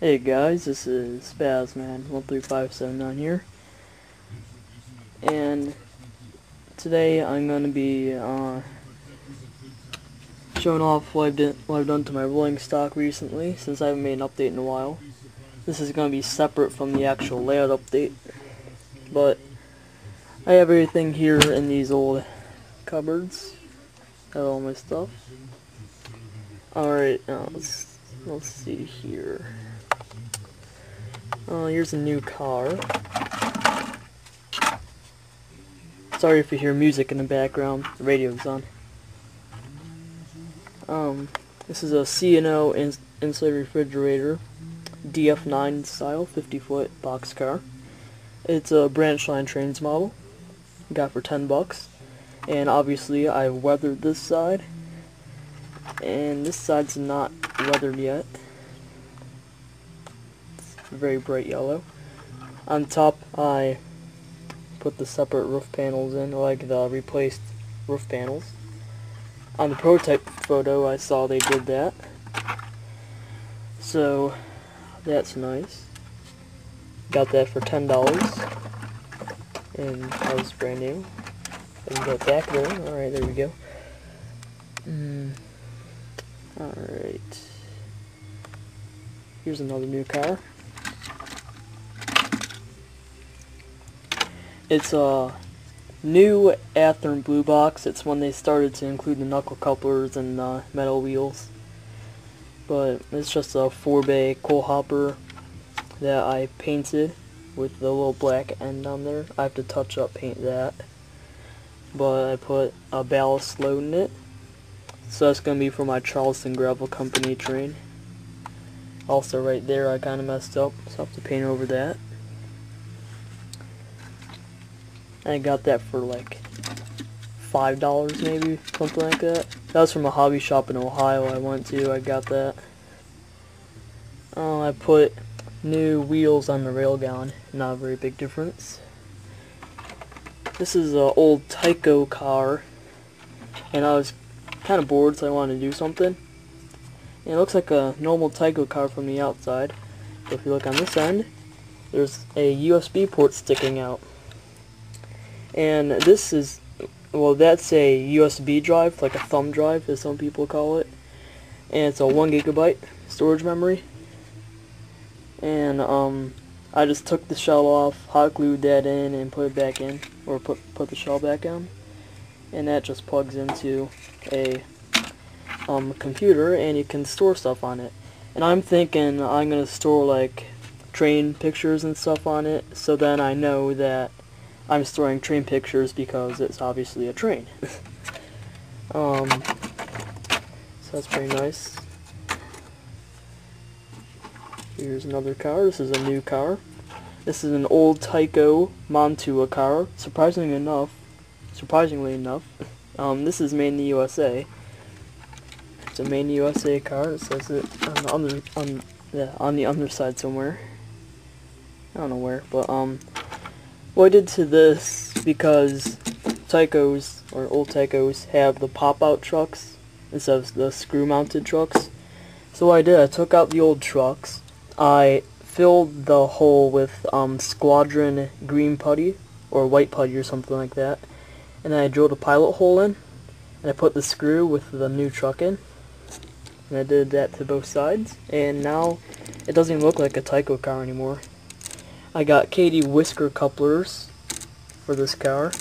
Hey guys, this is Spazman13579 here, and today I'm going to be showing off what I've done to my rolling stock recently, since I haven't made an update in a while. This is going to be separate from the actual layout update, but I have everything here in these old cupboards. Got all my stuff. Alright, now let's see here. Here's a new car. Sorry if you hear music in the background. The radio's on. This is a C&O insulated refrigerator, DF9 style, 50-foot box car. It's a branch line trains model. Got for $10. And obviously I weathered this side. And this side's not weathered yet. Very bright yellow. On top I put the separate roof panels in, like the replaced roof panels. On the prototype photo I saw they did that, so that's nice. Got that for $10, and that was brand new. I can get back there. Alright, there we go. Alright, here's another new car. It's a new Athearn blue box. It's when they started to include the knuckle couplers and metal wheels. But it's just a 4-bay coal hopper that I painted with the little black end on there. I have to touch up paint that. But I put a ballast load in it. So that's going to be for my Charleston Gravel Company train. Also right there I kind of messed up, so I have to paint over that. I got that for like $5 maybe, something like that. That was from a hobby shop in Ohio I went to. I got that. I put new wheels on the railgun. Not a very big difference. This is an old Tyco car, and I was kind of bored, so I wanted to do something. And it looks like a normal Tyco car from the outside, but if you look on this end, there's a USB port sticking out. And this is, well, that's a USB drive, like a thumb drive as some people call it. And it's a 1 GB storage memory. And I just took the shell off, hot glued that in, and put it back in, or put the shell back on. And that just plugs into a computer, and you can store stuff on it. And I'm thinking I'm gonna store like train pictures and stuff on it, so then I know that I'm storing train pictures because it's obviously a train. So that's pretty nice. Here's another car. This is a new car. This is an old Tyco Montua car. Surprisingly enough, this is made in the USA. It's a made in the USA car. It says it on the underside somewhere. I don't know where, but what I did to this, because Tycos, or old Tycos, have the pop-out trucks instead of the screw-mounted trucks. So what I did, I took out the old trucks, I filled the hole with Squadron green putty, or white putty or something like that, and then I drilled a pilot hole in, and I put the screw with the new truck in, and I did that to both sides, and now it doesn't even look like a Tyco car anymore. I got Katie whisker couplers for this car.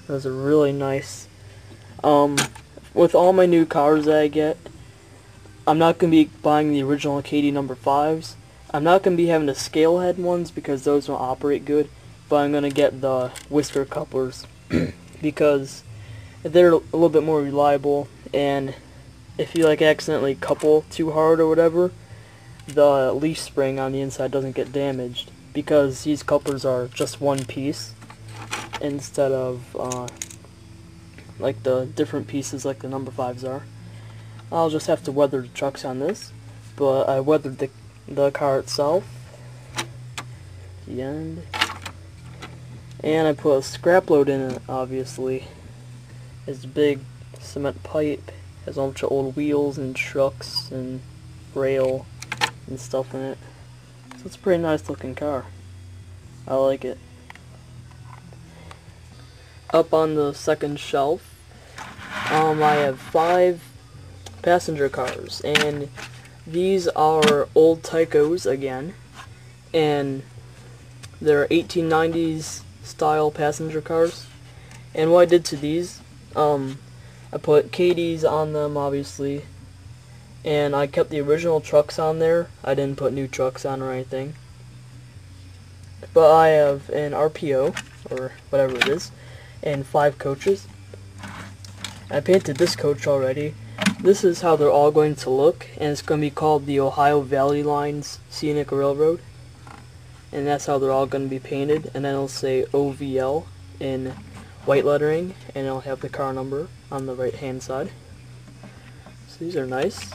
Those are really nice. With all my new cars that I get, I'm not going to be buying the original Katie number 5s. I'm not going to be having the scale head ones because those don't operate good, but I'm going to get the whisker couplers because they're a little bit more reliable, and if you like accidentally couple too hard or whatever, the leaf spring on the inside doesn't get damaged, because these couplers are just one piece instead of like the different pieces like the number 5s are. I'll just have to weather the trucks on this, but I weathered the car itself, the end, and I put a scrap load in it. Obviously, it's a big cement pipe, has a bunch of old wheels and trucks and rail and stuff in it. It's a pretty nice looking car. I like it. Up on the second shelf, I have 5 passenger cars, and these are old Tycos again, and they're 1890s style passenger cars. And what I did to these, I put KDs on them, obviously, and I kept the original trucks on there. I didn't put new trucks on or anything. But I have an RPO, or whatever it is, and 5 coaches. I painted this coach already. This is how they're all going to look, and it's going to be called the Ohio Valley Lines Scenic Railroad. And that's how they're all going to be painted, and then it'll say OVL in white lettering, and it'll have the car number on the right hand side. So these are nice.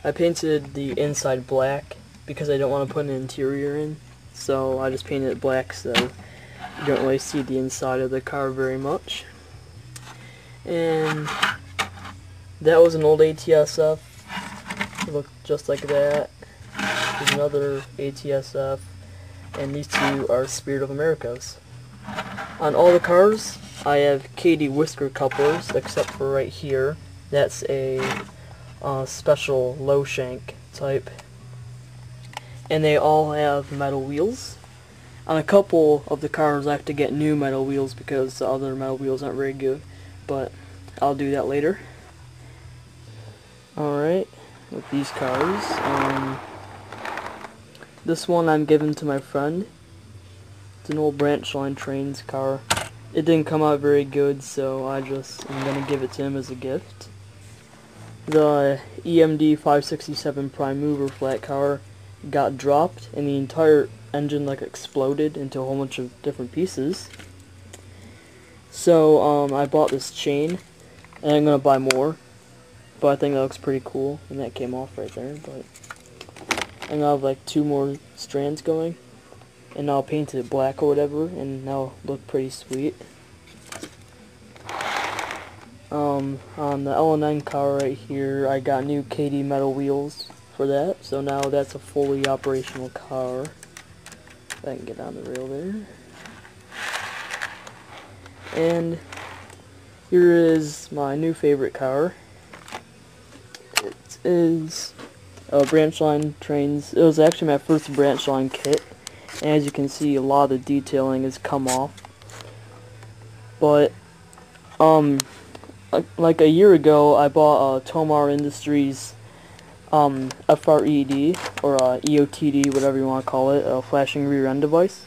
I painted the inside black because I don't want to put an interior in, so I just painted it black so you don't really see the inside of the car very much. And that was an old ATSF. It looked just like that. There's another ATSF, and these two are Spirit of Americas. On all the cars, I have KD whisker couplers, except for right here. That's a special low shank type. And they all have metal wheels. On a couple of the cars, I have to get new metal wheels because the other metal wheels aren't very good, but I'll do that later. Alright, with these cars, this one I'm giving to my friend. It's an old branch line trains car. It didn't come out very good, so I'm gonna give it to him as a gift. The EMD 567 prime mover flat car got dropped, and the entire engine like exploded into a whole bunch of different pieces. So I bought this chain, and I'm gonna buy more, but I think that looks pretty cool, and that came off right there. But I'm gonna have like 2 more strands going, and I'll paint it black or whatever, and that'll look pretty sweet. On the L&N car right here, I got new KD metal wheels for that, so now that's a fully operational car. If I can get on the rail there. And here is my new favorite car. It is a branch line trains. It was actually my first branch line kit, and as you can see, a lot of the detailing has come off. But like a year ago, I bought a Tomar Industries FRED, or EOTD, whatever you want to call it, a flashing rear end device.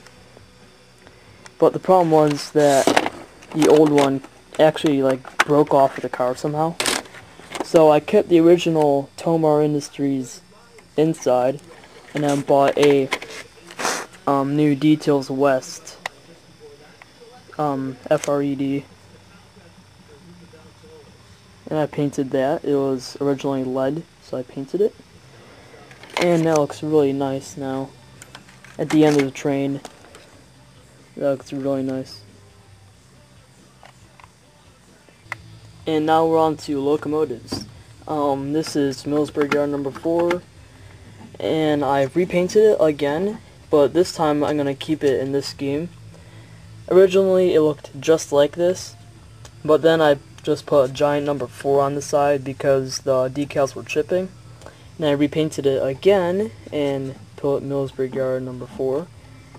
But the problem was that the old one actually like broke off of the car somehow. So I kept the original Tomar Industries inside, and then bought a new Details West FRED. And I painted that. It was originally lead, so I painted it. And that looks really nice now. At the end of the train, that looks really nice. And now we're on to locomotives. This is Millsburg Yard number 4, and I've repainted it again, but this time I'm going to keep it in this scheme. Originally it looked just like this, but then I just put a giant number 4 on the side because the decals were chipping. And I repainted it again and put Millsburg Yard number 4,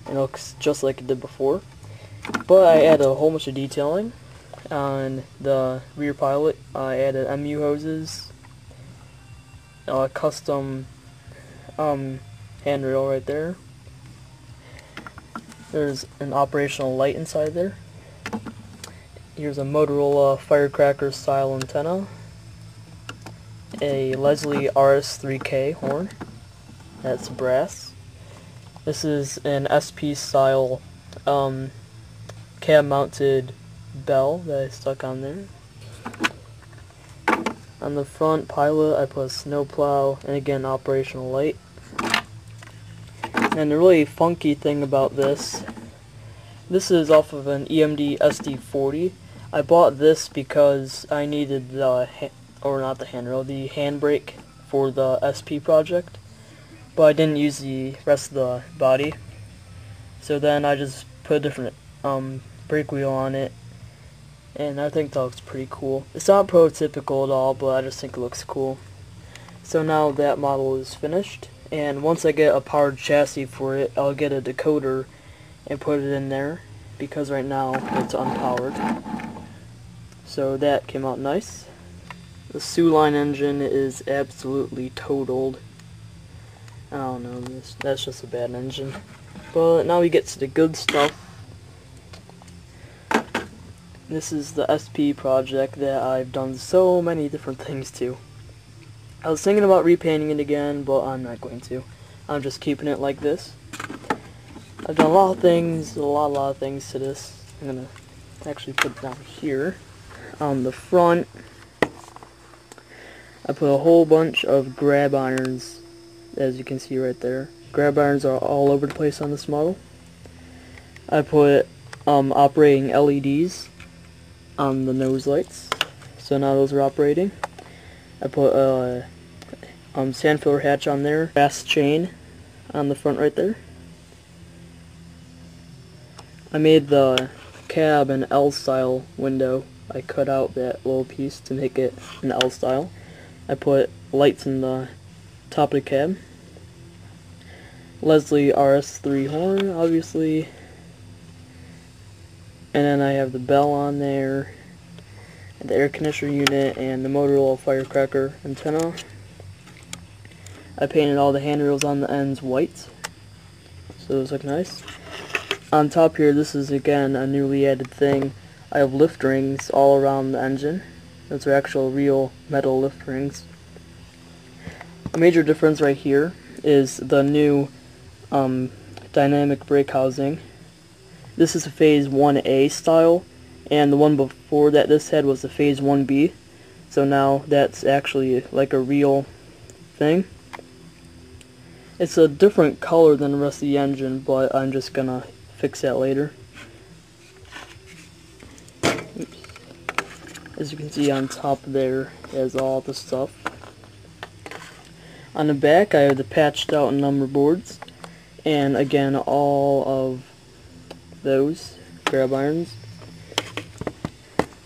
and it looks just like it did before. But I added a whole bunch of detailing. On the rear pilot, I added MU hoses, a custom handrail right there. There's an operational light inside there. Here's a Motorola Firecracker style antenna, a Leslie RS3K horn, that's brass. This is an SP style cab mounted bell that I stuck on there. On the front pilot I put a snowplow and again operational light. And the really funky thing about this is off of an EMD SD40. I bought this because I needed the, the handbrake for the SP project. but I didn't use the rest of the body. So then I just put a different brake wheel on it, and I think that looks pretty cool. It's not prototypical at all, but I just think it looks cool. So now that model is finished, and once I get a powered chassis for it, I'll get a decoder and put it in there, because right now it's unpowered. So that came out nice. The Line engine is absolutely totaled. I don't know, that's just a bad engine. But now we get to the good stuff. This is the SP project that I've done so many different things to. I was thinking about repainting it again, but I'm not going to. I'm just keeping it like this. I've done a lot of things, a lot of things to this. I'm going to actually put it down here. On the front, I put a whole bunch of grab irons, as you can see right there. Grab irons are all over the place on this model. I put operating LEDs on the nose lights, so now those are operating. I put a sand filler hatch on there, brass chain on the front right there. I made the cab an L-style window. I cut out that little piece to make it an L-style. I put lights in the top of the cab. Leslie RS3 horn, obviously. And then I have the bell on there, and the air conditioner unit, and the Motorola firecracker antenna. I painted all the handrails on the ends white, so those look nice. On top here, this is again a newly added thing. I have lift rings all around the engine. Those are actual real metal lift rings. A major difference right here is the new dynamic brake housing. This is a phase 1A style, and the one before that this had was the phase 1B. So now that's actually like a real thing. It's a different color than the rest of the engine, but I'm just gonna fix that later. Oops. As you can see on top there is all the stuff. On the back I have the patched out number boards, and again all of those grab irons.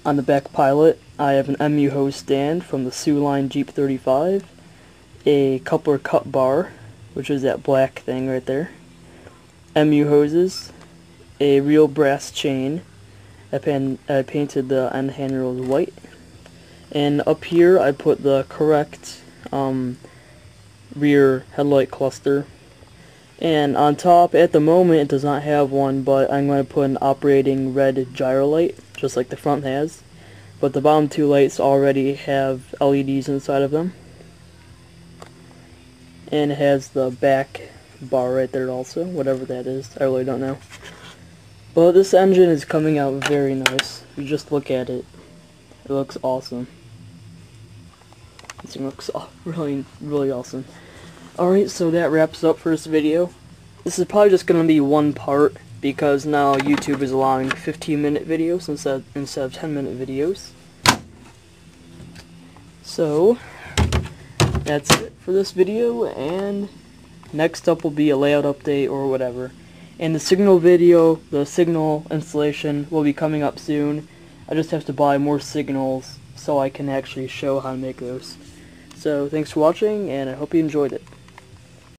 On the back pilot I have an MU hose stand from the Line Jeep 35, a coupler cut bar, which is that black thing right there, MU hoses, a real brass chain. I painted the end handrails white, and up here I put the correct rear headlight cluster. And on top, at the moment, it does not have one, but I'm going to put an operating red gyro light, just like the front has. But the bottom two lights already have LEDs inside of them. And it has the back bar right there also, whatever that is, I really don't know. But this engine is coming out very nice. You just look at it. It looks awesome. This thing looks really, really awesome. Alright, so that wraps up for this video. This is probably just going to be one part, because now YouTube is allowing 15-minute videos instead of 10-minute videos. So, that's it for this video, and next up will be a layout update or whatever. And the signal video, the signal installation, will be coming up soon. I just have to buy more signals so I can actually show how to make those. So, thanks for watching, and I hope you enjoyed it.